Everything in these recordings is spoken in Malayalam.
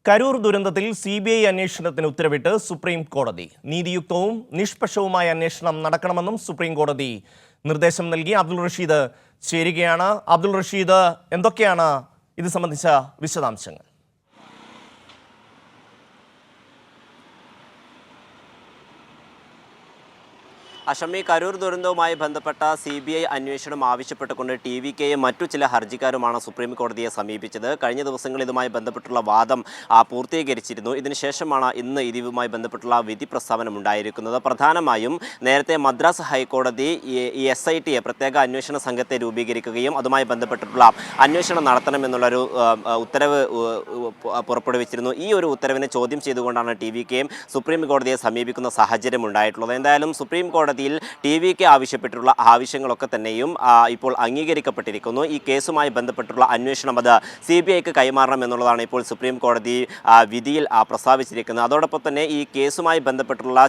കരൂർ ദുരന്തത്തിൽ CBI അന്വേഷണത്തിന് ഉത്തരവിട്ട് സുപ്രീം കോടതി. നീതിയുക്തവും നിഷ്പക്ഷവുമായ അന്വേഷണം നടക്കണമെന്നും സുപ്രീം കോടതി നിർദ്ദേശം നൽകി. അബ്ദുൾ റഷീദ് ചേരുകയാണ്. അബ്ദുൾ റഷീദ്, എന്തൊക്കെയാണ് ഇത് സംബന്ധിച്ച വിശദാംശങ്ങൾ? അഷമി, കരൂർ ദുരന്തവുമായി ബന്ധപ്പെട്ട CBI അന്വേഷണം ആവശ്യപ്പെട്ടുകൊണ്ട് TVKയും മറ്റു ചില ഹർജിക്കാരുമാണ് സുപ്രീം കോടതിയെ സമീപിച്ചത്. കഴിഞ്ഞ ദിവസങ്ങളിൽ ഇതുമായി ബന്ധപ്പെട്ടുള്ള വാദം പൂർത്തീകരിച്ചിരുന്നു. ഇതിനുശേഷമാണ് ഇന്ന് ഇതുമായി ബന്ധപ്പെട്ടുള്ള വിധി പ്രസ്താവന ഉണ്ടായിരിക്കുന്നത്. പ്രധാനമായും നേരത്തെ മദ്രാസ് ഹൈക്കോടതി ഈ SIT പ്രത്യേക അന്വേഷണ സംഘത്തെ രൂപീകരിക്കുകയും അതുമായി ബന്ധപ്പെട്ടിട്ടുള്ള അന്വേഷണം നടത്തണമെന്നുള്ളൊരു ഉത്തരവ് പുറപ്പെടുവിച്ചിരുന്നു. ഈ ഒരു ഉത്തരവിനെ ചോദ്യം ചെയ്തുകൊണ്ടാണ് TVKയും സുപ്രീം കോടതിയെ സമീപിക്കുന്ന സാഹചര്യം ഉണ്ടായിട്ടുള്ളത്. എന്തായാലും സുപ്രീം കോടതി TVK ആവശ്യപ്പെട്ടിട്ടുള്ള ആവശ്യങ്ങളൊക്കെ തന്നെയും ഇപ്പോൾ അംഗീകരിക്കപ്പെട്ടിരിക്കുന്നു. ഈ കേസുമായി ബന്ധപ്പെട്ടുള്ള അന്വേഷണം അത് CBIക്ക് കൈമാറണം എന്നുള്ളതാണ് ഇപ്പോൾ സുപ്രീം കോടതി വിധിയിൽ പ്രസ്താവിച്ചിരിക്കുന്നത്. അതോടൊപ്പം തന്നെ ഈ കേസുമായി ബന്ധപ്പെട്ടുള്ള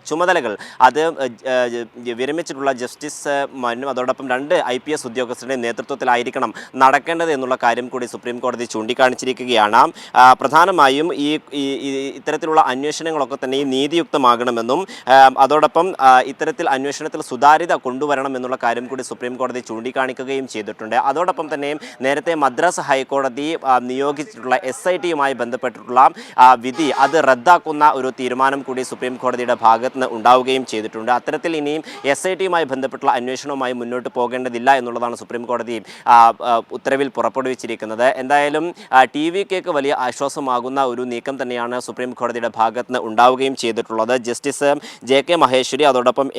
ചുമതലകൾ അത് വിരമിച്ചിട്ടുള്ള ജസ്റ്റിസ് മനും അതോടൊപ്പം 2 IPS ഉദ്യോഗസ്ഥരുടെ നേതൃത്വത്തിലായിരിക്കണം നടക്കേണ്ടത് എന്നുള്ള കാര്യം കൂടി സുപ്രീം കോടതി ചൂണ്ടിക്കാണിച്ചിരിക്കുകയാണ്. പ്രധാനമായും ഇത്തരത്തിലുള്ള അന്വേഷണങ്ങളൊക്കെ തന്നെയും നീതിയുക്തമാകണമെന്നും അതോടൊപ്പം ഇത്തരത്തിൽ അന്വേഷണത്തിൽ സുതാര്യത കൊണ്ടുവരണം എന്നുള്ള കാര്യം കൂടി സുപ്രീം കോടതി ചൂണ്ടിക്കാണിക്കുകയും ചെയ്തിട്ടുണ്ട്. അതോടൊപ്പം തന്നെ നേരത്തെ മദ്രാസ് ഹൈക്കോടതി നിയോഗിച്ചിട്ടുള്ള SITയുമായി ബന്ധപ്പെട്ടിട്ടുള്ള വിധി അത് റദ്ദാക്കുന്ന ഒരു തീരുമാനം കൂടി സുപ്രീം കോടതിയുടെ ഭാഗത്ത് നിന്ന് ഉണ്ടാവുകയും ചെയ്തിട്ടുണ്ട്. അത്തരത്തിൽ ഇനിയും SITയുമായി ബന്ധപ്പെട്ടുള്ള അന്വേഷണവുമായി മുന്നോട്ട് പോകേണ്ടതില്ല എന്നുള്ളതാണ് സുപ്രീം കോടതി ഉത്തരവിൽ പുറപ്പെടുവിച്ചിരിക്കുന്നത്. എന്തായാലും TVKക്ക് വലിയ ആശ്വാസമാകുന്ന ഒരു നീക്കം തന്നെയാണ് സുപ്രീം കോടതിയുടെ ഭാഗത്ത് നിന്ന് ഉണ്ടാവുകയും ചെയ്തിട്ടുള്ളത്. ജസ്റ്റിസ് JK മഹേശ്വരി അതോടൊപ്പം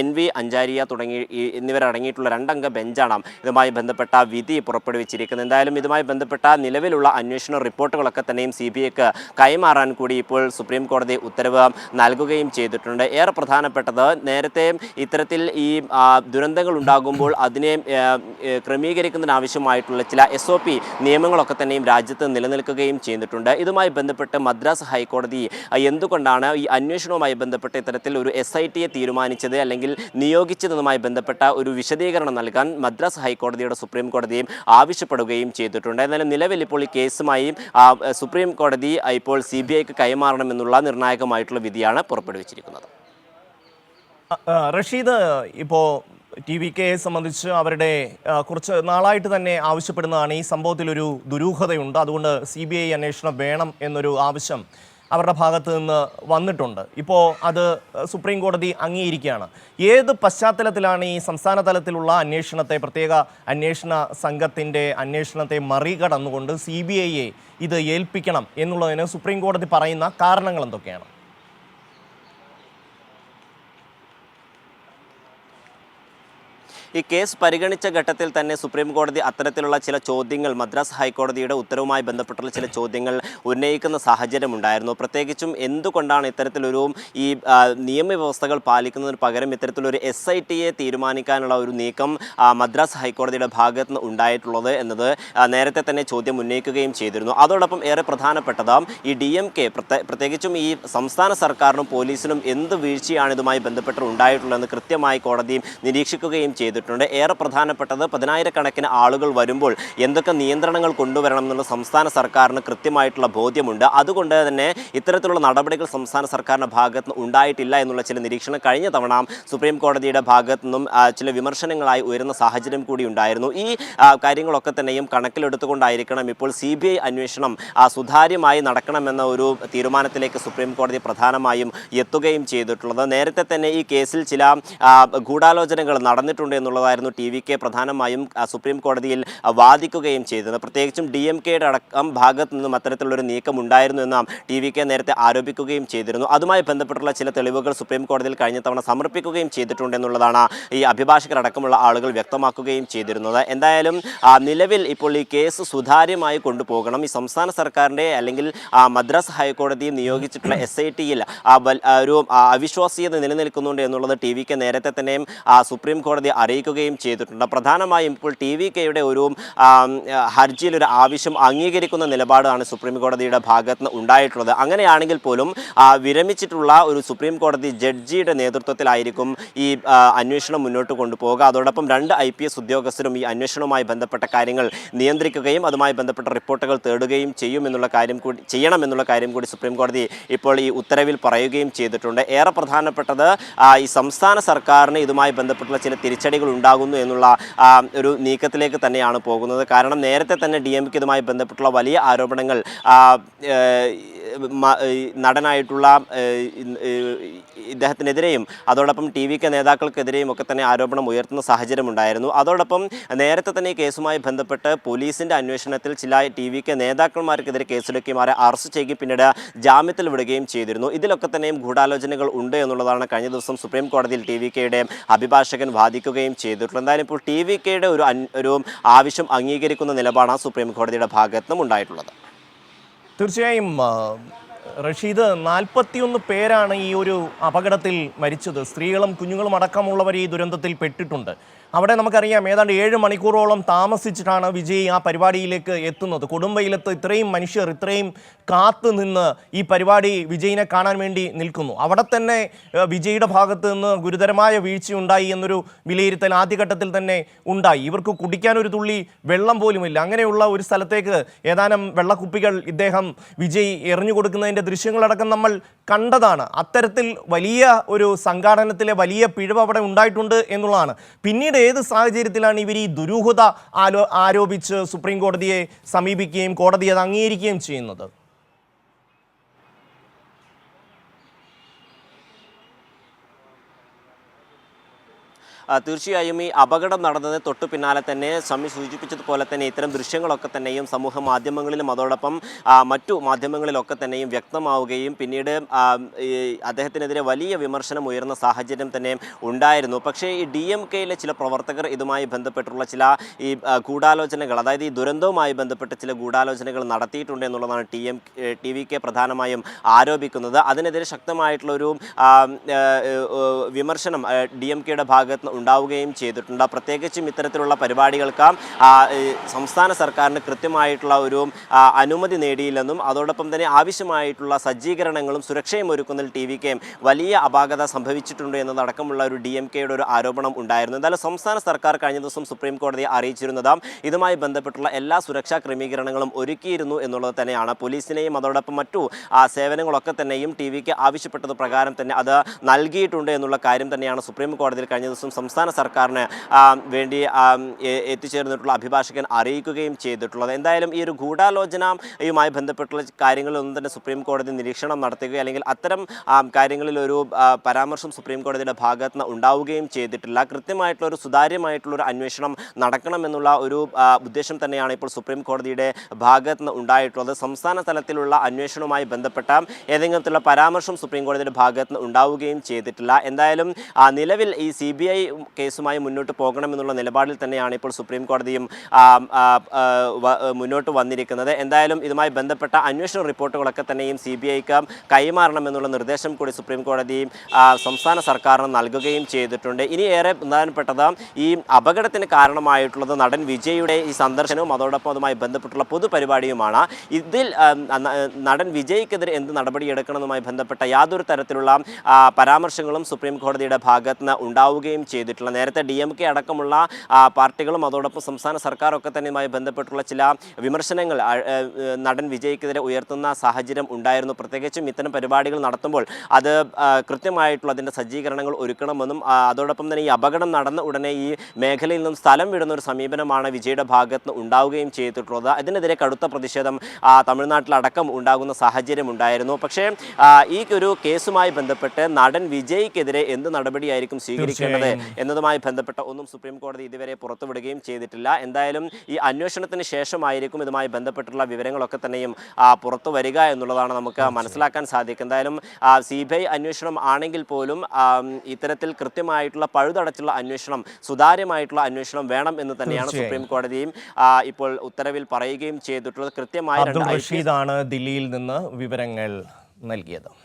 NV അഞ്ചാരിയ എന്നിവരടങ്ങിയിട്ടുള്ള 2 അംഗ ബെഞ്ചാണ് ഇതുമായി ബന്ധപ്പെട്ട വിധി പുറപ്പെടുവിച്ചിരിക്കുന്നത്. എന്തായാലും ഇതുമായി ബന്ധപ്പെട്ട നിലവിലുള്ള അന്വേഷണ റിപ്പോർട്ടുകളൊക്കെ തന്നെയും CBIക്ക് കൈമാറാൻ കൂടി ഇപ്പോൾ സുപ്രീം കോടതി ഉത്തരവ് നൽകുകയും ചെയ്തിട്ടുണ്ട്. ഏറെ പ്രധാനപ്പെട്ടത് നേരത്തെ ഇത്തരത്തിൽ ഈ ദുരന്തങ്ങൾ ഉണ്ടാകുമ്പോൾ അതിനെ ക്രമീകരിക്കുന്നതിനാവശ്യമായിട്ടുള്ള ചില SOP നിയമങ്ങളൊക്കെ തന്നെയും രാജ്യത്ത് നിലനിൽക്കുകയും ചെയ്തിട്ടുണ്ട്. ഇതുമായി ബന്ധപ്പെട്ട് മദ്രാസ് ഹൈക്കോടതി എന്തുകൊണ്ടാണ് ഈ അന്വേഷണവുമായി ബന്ധപ്പെട്ട് ഇത്തരത്തിൽ ഒരു SITയെ തീരുമാനിച്ചത് അല്ലെങ്കിൽ നിയോഗിച്ചതുമായി ബന്ധപ്പെട്ട ഒരു വിശദീകരണം നൽകാൻ മദ്രാസ് ഹൈക്കോടതിയുടെ സുപ്രീം കോടതിയും ആവശ്യപ്പെടുകയും ചെയ്തിട്ടുണ്ട്. എന്നാലും നിലവിൽ ഇപ്പോൾ ഈ കേസുമായി സുപ്രീം കോടതി ഇപ്പോൾ CBIക്ക് കൈമാറണമെന്നുള്ള നിർണായകമായിട്ടുള്ള വിധിയാണ് പുറപ്പെടുവിച്ചിരിക്കുന്നത്. റഷീദ്, ഇപ്പോൾ TVKയെ സംബന്ധിച്ച് അവരുടെ കുറച്ച് നാളായിട്ട് തന്നെ ആവശ്യപ്പെടുന്നതാണ് ഈ സംഭവത്തിലൊരു ദുരൂഹതയുണ്ട്, അതുകൊണ്ട് CBI അന്വേഷണം വേണം എന്നൊരു ആവശ്യം അവരുടെ ഭാഗത്ത് നിന്ന് വന്നിട്ടുണ്ട്. ഇപ്പോൾ അത് സുപ്രീം കോടതി അംഗീകരിക്കുകയാണ്. ഏത് പശ്ചാത്തലത്തിലാണ് ഈ സംസ്ഥാന തലത്തിലുള്ള അന്വേഷണത്തെ, പ്രത്യേക അന്വേഷണ സംഘത്തിൻ്റെ അന്വേഷണത്തെ മറികടന്നുകൊണ്ട് CBIയെ ഇത് ഏൽപ്പിക്കണം എന്നുള്ളതിന് സുപ്രീം കോടതി പറയുന്ന കാരണങ്ങൾ എന്തൊക്കെയാണ്? ഈ കേസ് പരിഗണിച്ച ഘട്ടത്തിൽ തന്നെ സുപ്രീം കോടതി അത്തരത്തിലുള്ള ചില ചോദ്യങ്ങൾ മദ്രാസ് ഹൈക്കോടതിയുടെ ഉത്തരവുമായി ബന്ധപ്പെട്ടുള്ള ചില ചോദ്യങ്ങൾ ഉന്നയിക്കുന്ന സാഹചര്യം ഉണ്ടായിരുന്നു. പ്രത്യേകിച്ചും എന്തുകൊണ്ടാണ് ഇത്തരത്തിലൊരു ഈ നിയമവ്യവസ്ഥകൾ പാലിക്കുന്നതിന് പകരം ഇത്തരത്തിലൊരു SITയെ തീരുമാനിക്കാനുള്ള ഒരു നീക്കം മദ്രാസ് ഹൈക്കോടതിയുടെ ഭാഗത്ത് നിന്ന് ഉണ്ടായിട്ടുള്ളത് എന്നത് നേരത്തെ തന്നെ ചോദ്യം ഉന്നയിക്കുകയും ചെയ്തിരുന്നു. അതോടൊപ്പം ഏറെ പ്രധാനപ്പെട്ടത് ഈ DMK പ്രത്യേകിച്ചും ഈ സംസ്ഥാന സർക്കാരിനും പോലീസിനും എന്ത് വീഴ്ചയാണ് ഇതുമായി ബന്ധപ്പെട്ട് ഉണ്ടായിട്ടുള്ളതെന്ന് കൃത്യമായി കോടതി നിരീക്ഷിക്കുകയും ചെയ്തു. ഏറെ പ്രധാനപ്പെട്ടത് 10,000-കണക്കിന് ആളുകൾ വരുമ്പോൾ എന്തൊക്കെ നിയന്ത്രണങ്ങൾ കൊണ്ടുവരണം എന്നുള്ള സംസ്ഥാന സർക്കാരിന് കൃത്യമായിട്ടുള്ള ബോധ്യമുണ്ട്. അതുകൊണ്ട് തന്നെ ഇത്തരത്തിലുള്ള നടപടികൾ സംസ്ഥാന സർക്കാരിൻ്റെ ഭാഗത്ത് നിന്ന് ഉണ്ടായിട്ടില്ല എന്നുള്ള ചില നിരീക്ഷണം കഴിഞ്ഞ തവണ സുപ്രീം കോടതിയുടെ ഭാഗത്തു നിന്നും ചില വിമർശനങ്ങളായി ഉയരുന്ന സാഹചര്യം കൂടി ഉണ്ടായിരുന്നു. ഈ കാര്യങ്ങളൊക്കെ തന്നെയും കണക്കിലെടുത്തുകൊണ്ടായിരിക്കണം ഇപ്പോൾ CBI അന്വേഷണം സുതാര്യമായി നടക്കണമെന്ന ഒരു തീരുമാനത്തിലേക്ക് സുപ്രീം കോടതി പ്രധാനമായും എത്തുകയും ചെയ്തിട്ടുള്ളത്. നേരത്തെ തന്നെ ഈ കേസിൽ ചില ഗൂഢാലോചനകൾ നടന്നിട്ടുണ്ട് എന്നുള്ളതായിരുന്നു TVK പ്രധാനമായും സുപ്രീം കോടതിയിൽ വാദിക്കുകയും ചെയ്തത്. പ്രത്യേകിച്ചും DMKയുടെ അടക്കം ഭാഗത്തു നിന്നും അത്തരത്തിലുള്ളൊരു നീക്കം ഉണ്ടായിരുന്നു എന്ന് TVK നേരത്തെ ആരോപിക്കുകയും ചെയ്തിരുന്നു. അതുമായി ബന്ധപ്പെട്ടുള്ള ചില തെളിവുകൾ സുപ്രീം കോടതിയിൽ കഴിഞ്ഞ തവണ സമർപ്പിക്കുകയും ചെയ്തിട്ടുണ്ട് എന്നുള്ളതാണ് ഈ അഭിഭാഷകരടക്കമുള്ള ആളുകൾ വ്യക്തമാക്കുകയും ചെയ്തിരുന്നത്. എന്തായാലും നിലവിൽ ഇപ്പോൾ ഈ കേസ് സുതാര്യമായി കൊണ്ടുപോകണം. ഈ സംസ്ഥാന സർക്കാരിൻ്റെ അല്ലെങ്കിൽ മദ്രാസ് ഹൈക്കോടതി നിയോഗിച്ചിട്ടുള്ള SITയിൽ ഒരു അവിശ്വാസ്യത നിലനിൽക്കുന്നുണ്ട് എന്നുള്ളത് TVK നേരത്തെ തന്നെയും സുപ്രീം കോടതി അറിയിക്കുകയും അറിയിക്കുകയും ചെയ്തിട്ടുണ്ട്. പ്രധാനമായും ഇപ്പോൾ TVKയുടെ ഒരു ഹർജിയിലൊരു ആവശ്യം അംഗീകരിക്കുന്ന നിലപാടാണ് സുപ്രീം കോടതിയുടെ ഭാഗത്ത് നിന്ന് ഉണ്ടായിട്ടുള്ളത്. അങ്ങനെയാണെങ്കിൽ പോലും വിരമിച്ചിട്ടുള്ള ഒരു സുപ്രീം കോടതി ജഡ്ജിയുടെ നേതൃത്വത്തിലായിരിക്കും ഈ അന്വേഷണം മുന്നോട്ട് കൊണ്ടുപോകുക. അതോടൊപ്പം 2 IPS ഉദ്യോഗസ്ഥരും ഈ അന്വേഷണവുമായി ബന്ധപ്പെട്ട കാര്യങ്ങൾ നിയന്ത്രിക്കുകയും അതുമായി ബന്ധപ്പെട്ട റിപ്പോർട്ടുകൾ തേടുകയും ചെയ്യണമെന്നുള്ള കാര്യം കൂടി സുപ്രീം കോടതി ഇപ്പോൾ ഈ ഉത്തരവിൽ പറയുകയും ചെയ്തിട്ടുണ്ട്. ഏറെ പ്രധാനപ്പെട്ടത് ഈ സംസ്ഥാന സർക്കാരിന് ഇതുമായി ബന്ധപ്പെട്ടുള്ള ചില തിരിച്ചടികൾ ഉണ്ടാകുന്നു എന്നുള്ള ഒരു നീക്കത്തിലേക്ക് തന്നെയാണ് പോകുന്നത്. കാരണം നേരത്തെ തന്നെ DMK ഇതുമായി ബന്ധപ്പെട്ടുള്ള വലിയ ആരോപണങ്ങൾ നടനായിട്ടുള്ള ഇദ്ദേഹത്തിനെതിരെയും അതോടൊപ്പം TVK നേതാക്കൾക്കെതിരെയും ഒക്കെ തന്നെ ആരോപണം ഉയർത്തുന്ന സാഹചര്യമുണ്ടായിരുന്നു. അതോടൊപ്പം നേരത്തെ തന്നെ ഈ കേസുമായി ബന്ധപ്പെട്ട് പോലീസിൻ്റെ അന്വേഷണത്തിൽ ചില TVK നേതാക്കന്മാർക്കെതിരെ കേസെടുക്കുകയും അവരെ അറസ്റ്റ് ചെയ്യുകയും പിന്നീട് ജാമ്യത്തിൽ വിടുകയും ചെയ്തിരുന്നു. ഇതിലൊക്കെ തന്നെയും ഗൂഢാലോചനകൾ ഉണ്ട് എന്നുള്ളതാണ് കഴിഞ്ഞ ദിവസം സുപ്രീം കോടതിയിൽ TVKയുടെ അഭിഭാഷകൻ വാദിക്കുകയും ചെയ്തിട്ടുള്ളത്. എന്തായാലും ഇപ്പോൾ TVKയുടെ ഒരു ആവശ്യം അംഗീകരിക്കുന്ന നിലപാടാണ് സുപ്രീം കോടതിയുടെ ഭാഗത്തു നിന്നും ഉണ്ടായിട്ടുള്ളത്. തീർച്ചയായും റഷീദ്, 41 പേരാണ് ഈ ഒരു അപകടത്തിൽ മരിച്ചത്. സ്ത്രീകളും കുഞ്ഞുങ്ങളും അടക്കമുള്ളവർ ഈ ദുരന്തത്തിൽ പെട്ടിട്ടുണ്ട്. അവിടെ നമുക്കറിയാം ഏതാണ്ട് 7 മണിക്കൂറോളം താമസിച്ചിട്ടാണ് വിജയ് ആ പരിപാടിയിലേക്ക് എത്തുന്നത്. കൊടുമ്പയിലത്ത് ഇത്രയും മനുഷ്യർ ഇത്രയും കാത്തു നിന്ന് ഈ പരിപാടി വിജയിനെ കാണാൻ വേണ്ടി നിൽക്കുന്നു. അവിടെ തന്നെ വിജയുടെ ഭാഗത്ത് നിന്ന് ഗുരുതരമായ വീഴ്ചയുണ്ടായി എന്നൊരു വിലയിരുത്തൽ ആദ്യഘട്ടത്തിൽ തന്നെ ഉണ്ടായി. ഇവർക്ക് കുടിക്കാനൊരു തുള്ളി വെള്ളം പോലുമില്ല. അങ്ങനെയുള്ള ഒരു സ്ഥലത്തേക്ക് ഏതാനും വെള്ളക്കുപ്പികൾ ഇദ്ദേഹം വിജയ് എറിഞ്ഞു കൊടുക്കുന്നതിൻ്റെ ദൃശ്യങ്ങളടക്കം നമ്മൾ കണ്ടതാണ്. അത്തരത്തിൽ വലിയ ഒരു സംഘാടനത്തിലെ വലിയ പിഴവ് അവിടെ ഉണ്ടായിട്ടുണ്ട് എന്നുള്ളതാണ്. പിന്നീട് ഏത് സാഹചര്യത്തിലാണ് ഇവർ ഈ ദുരൂഹത ആരോപിച്ച് സുപ്രീം കോടതിയെ സമീപിക്കുകയും കോടതി അത് അംഗീകരിക്കുകയും ചെയ്യുന്നത്? തീർച്ചയായും ഈ അപകടം നടന്നതിന് തൊട്ടു പിന്നാലെ തന്നെ സമി സൂചിപ്പിച്ചതുപോലെ തന്നെ ഇത്തരം ദൃശ്യങ്ങളൊക്കെ തന്നെയും സമൂഹ മാധ്യമങ്ങളിലും അതോടൊപ്പം മറ്റു മാധ്യമങ്ങളിലൊക്കെ തന്നെയും വ്യക്തമാവുകയും പിന്നീട് അദ്ദേഹത്തിനെതിരെ വലിയ വിമർശനം ഉയർന്ന സാഹചര്യം തന്നെ ഉണ്ടായിരുന്നു. പക്ഷേ ഈ DMKയിലെ ചില പ്രവർത്തകർ ഇതുമായി ബന്ധപ്പെട്ടുള്ള ചില ഈ ഗൂഢാലോചനകൾ, അതായത് ഈ ദുരന്തവുമായി ബന്ധപ്പെട്ട് ചില ഗൂഢാലോചനകൾ നടത്തിയിട്ടുണ്ട് എന്നുള്ളതാണ് TVK പ്രധാനമായും ആരോപിക്കുന്നത്. അതിനെതിരെ ശക്തമായിട്ടുള്ളൊരു വിമർശനം DMKയുടെ ഭാഗത്ത് ഉണ്ടാവുകയും ചെയ്തിട്ടുണ്ട്. പ്രത്യേകിച്ചും ഇത്തരത്തിലുള്ള പരിപാടികൾക്ക് സംസ്ഥാന സർക്കാരിന് കൃത്യമായിട്ടുള്ള ഒരു അനുമതി നേടിയില്ലെന്നും അതോടൊപ്പം തന്നെ ആവശ്യമായിട്ടുള്ള സജ്ജീകരണങ്ങളും സുരക്ഷയും ഒരുക്കുന്നതിൽ TVK വലിയ അപാകത സംഭവിച്ചിട്ടുണ്ട് എന്നതടക്കമുള്ള ഒരു DMKയുടെ ഒരു ആരോപണം ഉണ്ടായിരുന്നു. എന്തായാലും സംസ്ഥാന സർക്കാർ കഴിഞ്ഞ ദിവസം സുപ്രീം കോടതിയെ അറിയിച്ചിരുന്നത് ഇതുമായി ബന്ധപ്പെട്ടുള്ള എല്ലാ സുരക്ഷാ ക്രമീകരണങ്ങളും ഒരുക്കിയിരുന്നു എന്നുള്ളത് തന്നെയാണ്. പോലീസിനെയും അതോടൊപ്പം മറ്റു സേവനങ്ങളൊക്കെ തന്നെയും TVK ആവശ്യപ്പെട്ടത് പ്രകാരം തന്നെ അത് നൽകിയിട്ടുണ്ട് എന്നുള്ള കാര്യം തന്നെയാണ് സുപ്രീം കോടതിയിൽ കഴിഞ്ഞ ദിവസം സംസ്ഥാന സർക്കാരിന് വേണ്ടി എത്തിച്ചേർന്നിട്ടുള്ള അഭിഭാഷകൻ അറിയിക്കുകയും ചെയ്തിട്ടുള്ളത്. എന്തായാലും ഈ ഒരു ഗൂഢാലോചനയുമായി ബന്ധപ്പെട്ടുള്ള കാര്യങ്ങളിലൊന്നും തന്നെ സുപ്രീം കോടതി നിരീക്ഷണം നടത്തുകയോ അല്ലെങ്കിൽ അത്തരം കാര്യങ്ങളിൽ ഒരു പരാമർശം സുപ്രീം കോടതിയുടെ ഭാഗത്ത് നിന്ന് ഉണ്ടാവുകയും ചെയ്തിട്ടില്ല. കൃത്യമായിട്ടുള്ള ഒരു സുതാര്യമായിട്ടുള്ളൊരു അന്വേഷണം നടക്കണമെന്നുള്ള ഒരു ഉദ്ദേശം തന്നെയാണ് ഇപ്പോൾ സുപ്രീം കോടതിയുടെ ഭാഗത്ത് നിന്ന് ഉണ്ടായിട്ടുള്ളത്. സംസ്ഥാന തലത്തിലുള്ള അന്വേഷണവുമായി ബന്ധപ്പെട്ട ഏതെങ്കിലും തരത്തിലുള്ള പരാമർശം സുപ്രീം കോടതിയുടെ ഭാഗത്ത് നിന്ന് ഉണ്ടാവുകയും ചെയ്തിട്ടില്ല. എന്തായാലും നിലവിൽ ഈ CBI കേസുമായി മുന്നോട്ട് പോകണമെന്നുള്ള നിലപാടിൽ തന്നെയാണ് ഇപ്പോൾ സുപ്രീം കോടതിയും മുന്നോട്ട് വന്നിരിക്കുന്നത്. എന്തായാലും ഇതുമായി ബന്ധപ്പെട്ട അന്വേഷണ റിപ്പോർട്ടുകളൊക്കെ തന്നെയും CBIക്ക് കൈമാറണമെന്നുള്ള നിർദ്ദേശം കൂടി സുപ്രീം കോടതി സംസ്ഥാന സർക്കാരിന് നൽകുകയും ചെയ്തിട്ടുണ്ട്. ഇനി ഏറെ പ്രധാനപ്പെട്ടത് ഈ അപകടത്തിന് കാരണമായിട്ടുള്ളത് നടൻ വിജയുടെ ഈ സന്ദർശനവും അതോടൊപ്പം അതുമായി ബന്ധപ്പെട്ടുള്ള പൊതുപരിപാടിയുമാണ്. ഇതിൽ നടൻ വിജയ്ക്കെതിരെ എന്ത് നടപടിയെടുക്കണമെന്നുമായി ബന്ധപ്പെട്ട യാതൊരു തരത്തിലുള്ള പരാമർശങ്ങളും സുപ്രീം കോടതിയുടെ ഭാഗത്ത് നിന്ന് ഉണ്ടാവുകയും ചെയ്തിട്ടുള്ള നേരത്തെ DMK അടക്കമുള്ള പാർട്ടികളും അതോടൊപ്പം സംസ്ഥാന സർക്കാരൊക്കെ തന്നെയുമായി ബന്ധപ്പെട്ടുള്ള ചില വിമർശനങ്ങൾ നടൻ വിജയ്ക്കെതിരെ ഉയർത്തുന്ന സാഹചര്യം ഉണ്ടായിരുന്നു. പ്രത്യേകിച്ചും ഇത്തരം പരിപാടികൾ നടത്തുമ്പോൾ അത് കൃത്യമായിട്ടുള്ള അതിൻ്റെ സജ്ജീകരണങ്ങൾ ഒരുക്കണമെന്നും അതോടൊപ്പം തന്നെ ഈ അപകടം നടന്ന ഉടനെ ഈ മേഖലയിൽ നിന്നും സ്ഥലം വിടുന്ന ഒരു സമീപനമാണ് വിജയുടെ ഭാഗത്ത് നിന്ന് ഉണ്ടാവുകയും ചെയ്തിട്ടുള്ളത്. അതിനെതിരെ കടുത്ത പ്രതിഷേധം തമിഴ്നാട്ടിലടക്കം ഉണ്ടാകുന്ന സാഹചര്യം ഉണ്ടായിരുന്നു. പക്ഷേ ഈ ഒരു കേസുമായി ബന്ധപ്പെട്ട് നടൻ വിജയ്ക്കെതിരെ എന്ത് നടപടിയായിരിക്കും സ്വീകരിക്കേണ്ടത് എന്നതുമായി ബന്ധപ്പെട്ട ഒന്നും സുപ്രീം കോടതി ഇതുവരെ പുറത്തുവിടുകയും ചെയ്തിട്ടില്ല. എന്തായാലും ഈ അന്വേഷണത്തിന് ശേഷമായിരിക്കും ഇതുമായി ബന്ധപ്പെട്ടുള്ള വിവരങ്ങളൊക്കെ തന്നെയും പുറത്തു വരിക എന്നുള്ളതാണ് നമുക്ക് മനസ്സിലാക്കാൻ സാധിക്കും. എന്തായാലും CBI അന്വേഷണം ആണെങ്കിൽ പോലും ഇത്തരത്തിൽ കൃത്യമായിട്ടുള്ള പഴുതടച്ചുള്ള അന്വേഷണം, സുതാര്യമായിട്ടുള്ള അന്വേഷണം വേണം എന്ന് തന്നെയാണ് സുപ്രീം കോടതിയും ഇപ്പോൾ ഉത്തരവിൽ പറയുകയും ചെയ്തിട്ടുള്ളത്. കൃത്യമായി റഷീദാണ് ദില്ലിയിൽ നിന്ന് വിവരങ്ങൾ നൽകിയത്.